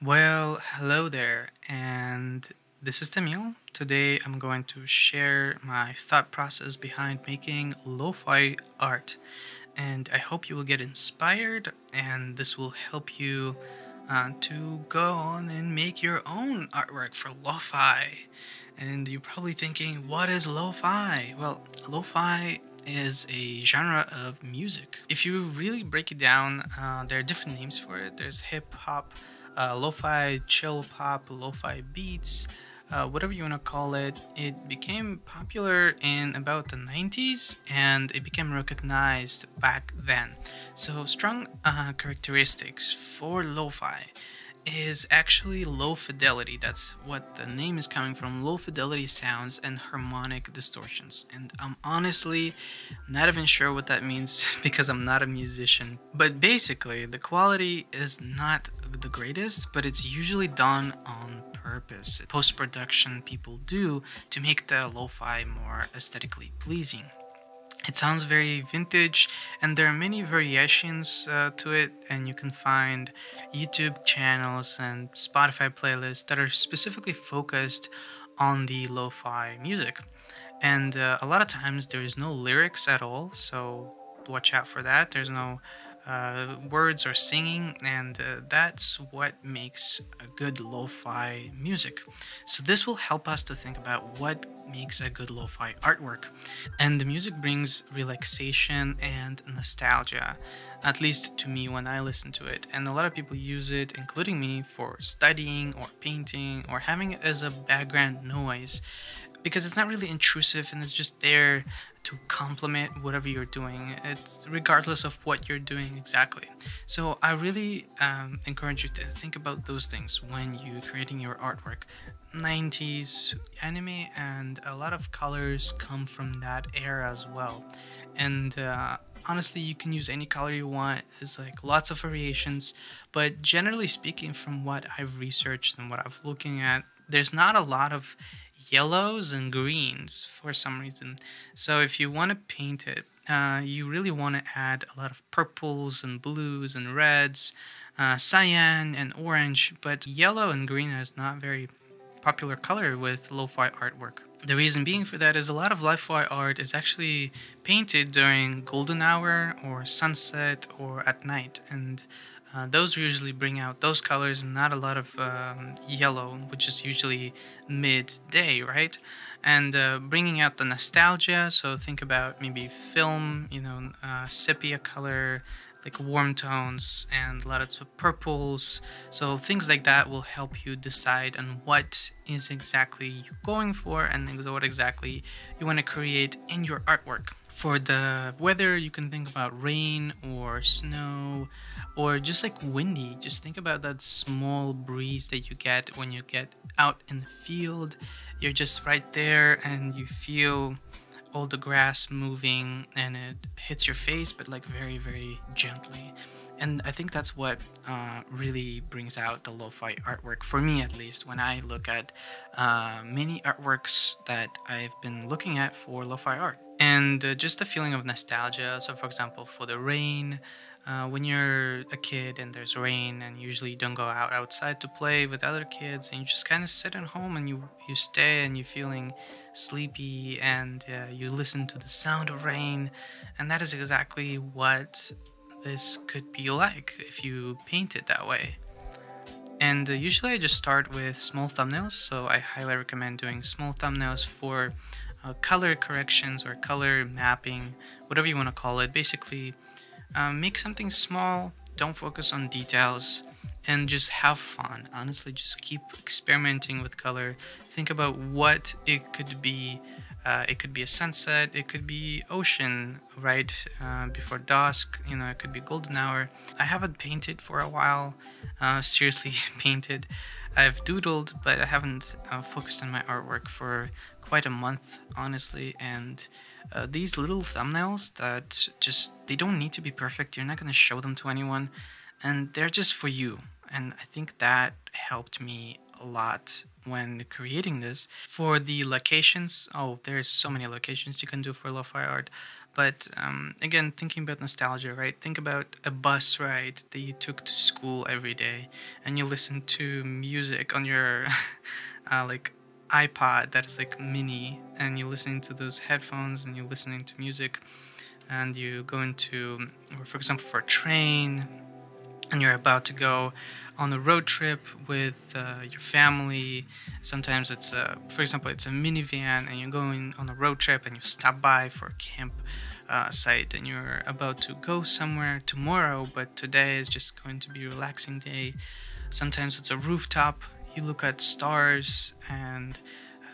Well, hello there, and this is Tamil. Today I'm going to share my thought process behind making lo-fi art, and I hope you will get inspired, and this will help you to go on and make your own artwork for lo-fi. And you're probably thinking, what is lo-fi? Well, lo-fi is a genre of music. If you really break it down, there are different names for it. There's hip hop, lo-fi chill pop, lo-fi beats, whatever you want to call it. It became popular in about the 90s and it became recognized back then. So strong characteristics for lo-fi is actually low fidelity. That's what the name is coming from, low fidelity sounds and harmonic distortions. And I'm honestly not even sure what that means because I'm not a musician. But basically, the quality is not the greatest, but it's usually done on purpose. Post production people do to make the lo-fi more aesthetically pleasing. It sounds very vintage, and there are many variations to it, and you can find YouTube channels and Spotify playlists that are specifically focused on the lo-fi music. And a lot of times there is no lyrics at all, so watch out for that. There's no words or singing, and that's what makes a good lo-fi music. So this will help us to think about what makes a good lo-fi artwork. And the music brings relaxation and nostalgia, at least to me when I listen to it. And a lot of people use it, including me, for studying or painting or having it as a background noise because it's not really intrusive and it's just there to complement whatever you're doing. It's regardless of what you're doing exactly. So I really encourage you to think about those things when you're creating your artwork. 90s anime and a lot of colors come from that era as well. And honestly, you can use any color you want. It's like lots of variations, but generally speaking, from what I've researched and what I've looking at, there's not a lot of yellows and greens for some reason. So if you want to paint it, you really want to add a lot of purples and blues and reds, cyan and orange, but yellow and green is not very popular color with lo-fi artwork. The reason being for that is a lot of lo-fi art is actually painted during golden hour or sunset or at night, and those usually bring out those colors and not a lot of yellow, which is usually midday, right? And bringing out the nostalgia. So think about maybe film, sepia color, like warm tones and a lot of purples. So things like that will help you decide on what is exactly you going for and what exactly you want to create in your artwork. For the weather, you can think about rain or snow or just like windy. Just think about that small breeze that you get when you get out in the field. You're just right there and you feel all the grass moving and it hits your face, but like very, very gently. And I think that's what really brings out the lo-fi artwork for me, at least when I look at many artworks that I've been looking at for lo-fi art. And just the feeling of nostalgia. So, for example, for the rain, when you're a kid and there's rain, and usually you don't go out outside to play with other kids, and you just kind of sit at home and you stay and you're feeling sleepy and you listen to the sound of rain, and that is exactly what this could be like if you paint it that way. And usually I just start with small thumbnails, so I highly recommend doing small thumbnails for color corrections or color mapping, whatever you want to call it. Basically, make something small, don't focus on details, and just have fun. Honestly, just keep experimenting with color. Think about what it could be. It could be a sunset, it could be ocean right before dusk, it could be golden hour. I haven't painted for a while, seriously painted. I've doodled, but I haven't focused on my artwork for quite a month, honestly. And these little thumbnails that just, they don't need to be perfect. You're not going to show them to anyone, and they're just for you. And I think that helped me a lot when creating this. For the locations, oh, there's so many locations you can do for lo-fi art. But again, thinking about nostalgia, right? Think about a bus ride that you took to school every day, and you listen to music on your like iPod that is like mini, and you're listening to those headphones, and you're listening to music, and you go into, or for example, for a train, and you're about to go on a road trip with your family. Sometimes it's for example, it's a minivan, and you're going on a road trip, and you stop by for a camp site, and you're about to go somewhere tomorrow, but today is just going to be a relaxing day. Sometimes it's a rooftop. You look at stars, and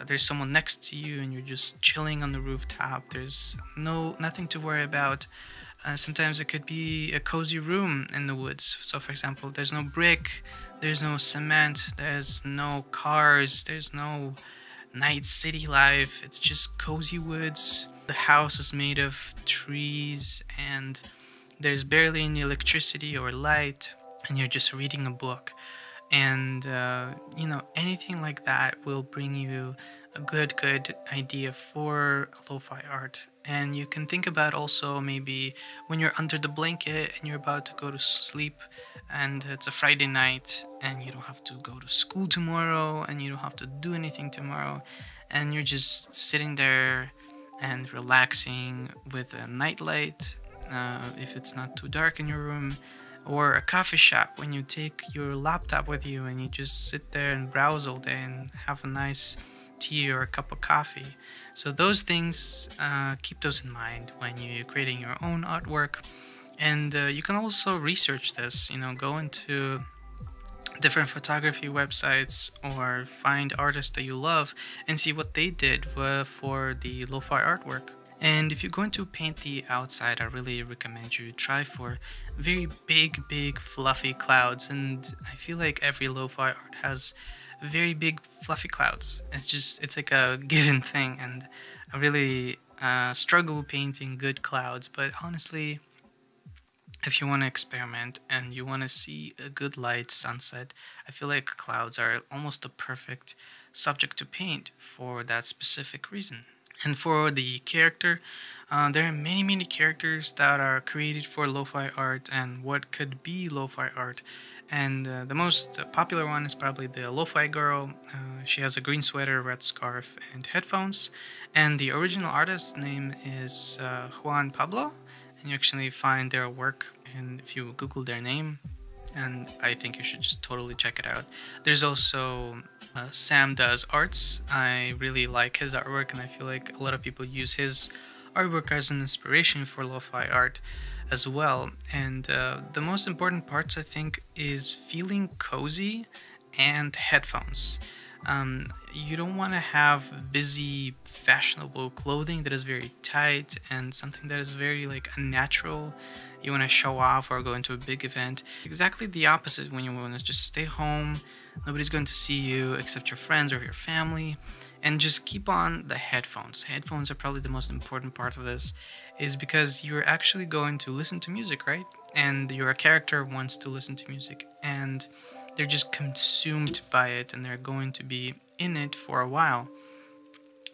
there's someone next to you, and you're just chilling on the rooftop. There's nothing to worry about. Sometimes it could be a cozy room in the woods. So, for example, there's no brick, there's no cement, there's no cars, there's no night city life. It's just cozy woods. The house is made of trees, and there's barely any electricity or light, and you're just reading a book. And anything like that will bring you a good idea for lo-fi art. And you can think about also maybe when you're under the blanket and you're about to go to sleep, and it's a Friday night, and you don't have to go to school tomorrow, and you don't have to do anything tomorrow, and you're just sitting there and relaxing with a nightlight, if it's not too dark in your room, or a coffee shop when you take your laptop with you and you just sit there and browse all day and have a nice tea or a cup of coffee. So those things, keep those in mind when you're creating your own artwork. And you can also research this, go into different photography websites or find artists that you love and see what they did for the lo-fi artwork. And if you're going to paint the outside, I really recommend you try for very big, fluffy clouds. And I feel like every lo-fi art has very big, fluffy clouds. It's like a given thing. And I really struggle painting good clouds. But honestly, if you want to experiment and you want to see a good light sunset, I feel like clouds are almost the perfect subject to paint for that specific reason. And for the character, there are many characters that are created for lo-fi art and what could be lo-fi art. And the most popular one is probably the lo-fi girl. She has a green sweater, red scarf, and headphones. And the original artist's name is Juan Pablo. And you actually find their work, and if you Google their name, and I think you should just totally check it out. There's also Sam Does Arts. I really like his artwork, and I feel like a lot of people use his artwork as an inspiration for lo-fi art as well. And the most important parts, I think, is feeling cozy and headphones. You don't want to have busy, fashionable clothing that is very tight and something that is very like unnatural. You want to show off or go into a big event. Exactly the opposite when you want to just stay home. Nobody's going to see you except your friends or your family. And just keep on the headphones. Headphones are probably the most important part of this, is because you're actually going to listen to music, right? And your character wants to listen to music, and they're just consumed by it, and they're going to be in it for a while.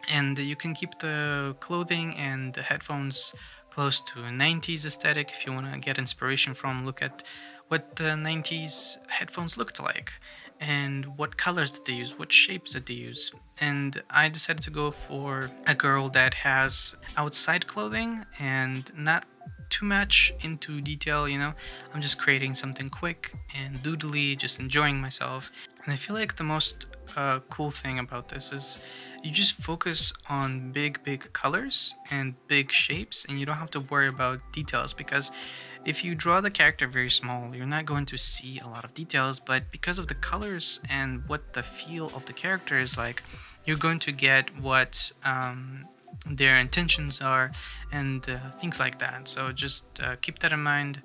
And you can keep the clothing and the headphones close to 90s aesthetic. If you want to get inspiration from, look at what the 90s headphones looked like and what colors did they use, what shapes did they use. And I decided to go for a girl that has outside clothing and not too much into detail. I'm just creating something quick and doodly, just enjoying myself. And I feel like the most cool thing about this is you just focus on big colors and big shapes, and you don't have to worry about details, because if you draw the character very small, you're not going to see a lot of details. But because of the colors and what the feel of the character is like, you're going to get what their intentions are, and things like that. So just keep that in mind.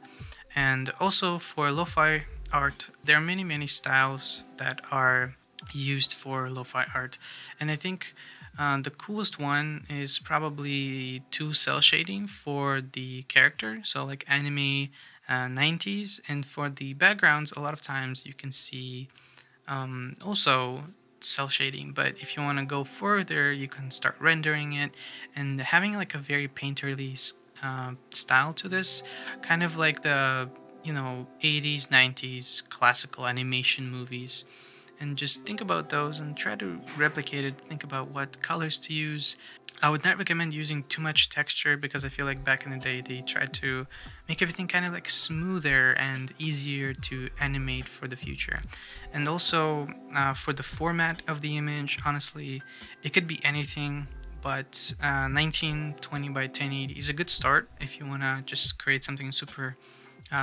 And also for lo-fi art, there are many styles that are used for lo-fi art, and I think the coolest one is probably 2 cell shading for the character, so like anime 90s. And for the backgrounds, a lot of times you can see also cell shading. But if you want to go further, you can start rendering it and having like a very painterly style to this, kind of like the 80s 90s classical animation movies. And just think about those and try to replicate it. Think about what colors to use. I would not recommend using too much texture because I feel like back in the day they tried to make everything kind of like smoother and easier to animate for the future. And also for the format of the image, honestly, it could be anything. But 1920 by 1080 is a good start if you want to just create something super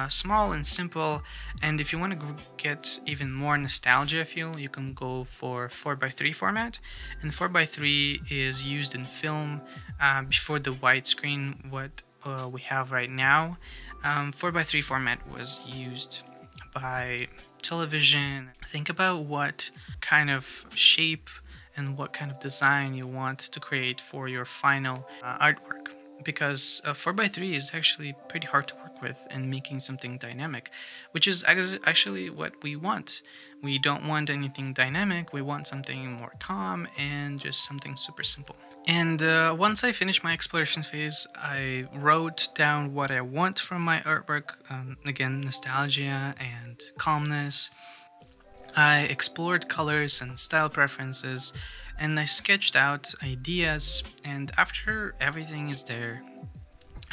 small and simple. And if you want to get even more nostalgia feel, you can go for 4:3 format. And 4:3 is used in film before the widescreen what we have right now. 4:3 format was used by television. Think about what kind of shape and what kind of design you want to create for your final artwork, because 4:3 is actually pretty hard to work with in making something dynamic, which is actually what we want. We don't want anything dynamic, we want something more calm and just something super simple. And once I finished my exploration phase, I wrote down what I want from my artwork. Again, nostalgia and calmness. I explored colors and style preferences, and I sketched out ideas. And after everything is there,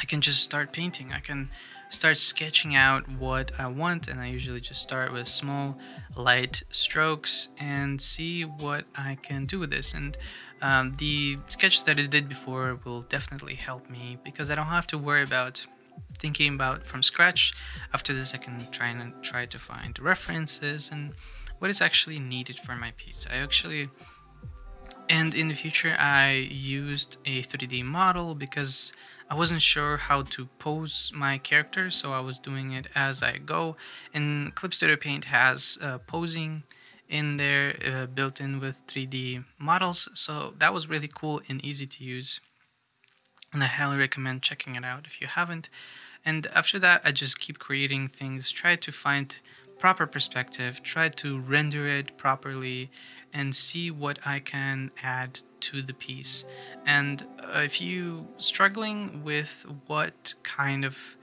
I can just start painting. I can start sketching out what I want, and I usually just start with small, light strokes and see what I can do with this. And the sketches that I did before will definitely help me because I don't have to worry about thinking about from scratch. After this, I can try to find references and what is actually needed for my piece. And in the future, I used a 3D model because I wasn't sure how to pose my character, so I was doing it as I go. And Clip Studio Paint has posing in there built in with 3D models, so that was really cool and easy to use. And I highly recommend checking it out if you haven't. And after that, I just keep creating things, try to find proper perspective, try to render it properly, and see what I can add to the piece. And if you struggling with what kind of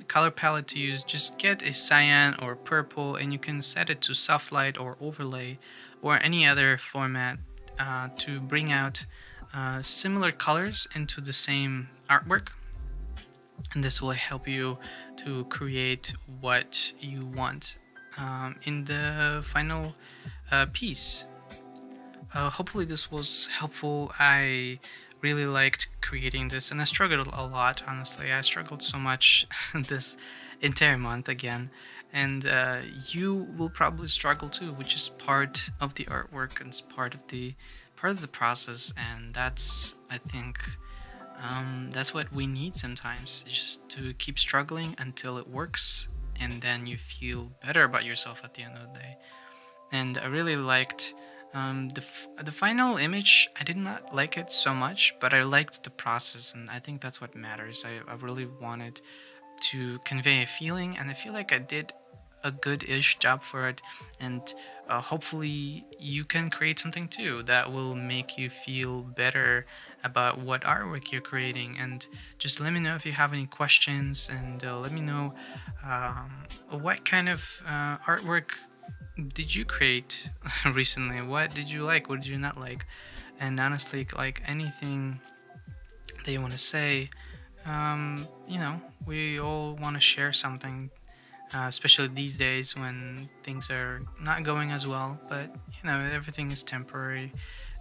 color palette to use, just get a cyan or purple, and you can set it to soft light or overlay or any other format to bring out similar colors into the same artwork. And this will help you to create what you want in the final piece. Hopefully this was helpful. I really liked creating this, and I struggled a lot, honestly. I struggled so much this entire month again, and you will probably struggle too, which is part of the artwork and it's part of the process. And that's, I think, that's what we need sometimes, just to keep struggling until it works, and then you feel better about yourself at the end of the day. And I really liked the final image. I did not like it so much, but I liked the process, and I think that's what matters. I really wanted to convey a feeling, and I feel like I did a good-ish job for it. And hopefully you can create something too that will make you feel better about what artwork you're creating. And just let me know if you have any questions, and let me know what kind of artwork did you create recently. What did you like, what did you not like? And honestly, like anything that you want to say, we all want to share something, especially these days when things are not going as well. But everything is temporary.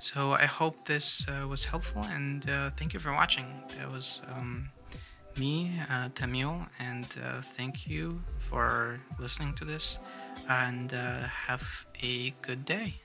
So I hope this was helpful, and thank you for watching. That was me, Tamil, and thank you for listening to this, and have a good day.